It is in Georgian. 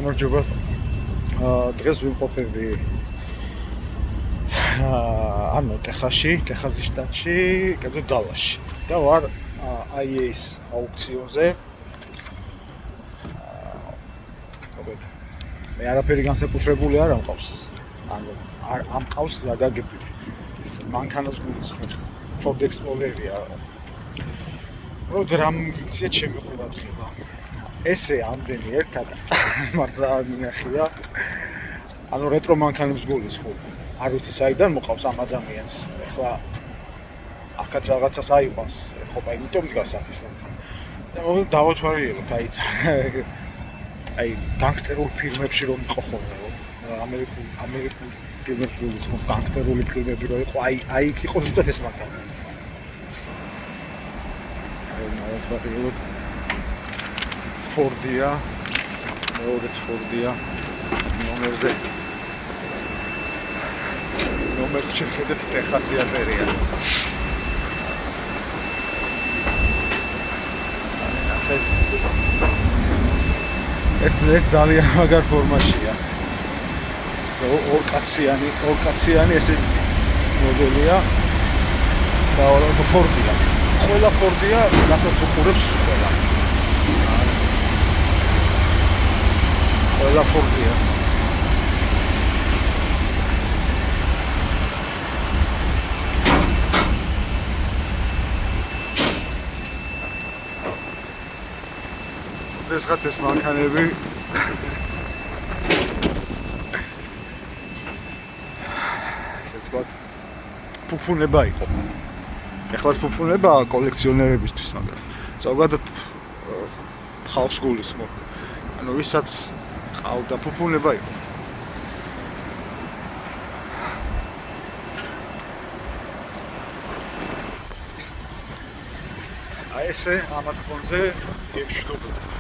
გამარჯობა. დღეს ვიმყოფები ტეხასის შტატში, კერძოდ დალასში. და ვარ IA's აუქციონზე. მე არაფერი განსაკუთრებული არ ამყავს. არ ამყავს რა გაგებით. მანქანას გულისხმობ. Ford Explorer-ია. რამ იცი ჩემი ყურადღება. ესე ამდენი ერთად მართლა არ მინახია. ანუ რეტრო მანქანებს გულისხმობ. არ ვიცი საიდან მოყავს ამ ადამიანს. ეხლა აქაც რაღაცას აიყვანს, ეთყობა, იმიტომ დგას აქ ის მანქანა. და მოგ დავათვალიერებთ, აი განგსტერულ ფილმებში რომ იყო ხოლმე, ამერიკულ ფილმებში გულისხმობ, განგსტერული ფილმები რო იყო, აი იქ იყო ზუსტად ეს მანქანა. დავათვალიერებთ. Ford-ია, მეორეც Ford-ია, ნომერს შეხედეთ ტეხასი აწერია. ეს ძალიან მაგარ ფორმაშია. ორკაციანი ესე მოდელია. და Ford-ია. ყველა Ford-ია, რასაც უყურებს ყველა. ყველა Ford-ია. ოდესღაც ეს მანქანები ესე ვთქვათ, ფუფუნება იყო. ეხლაც ფუფუნებაა კოლექციონერებისთვის, მაგრამ ზოგადად ხალხს გულისხმობ. ანუ ვისაც ყავდა ფუფუნება იყო. აი ესე ამათ ფონზე გემშვიდობებით.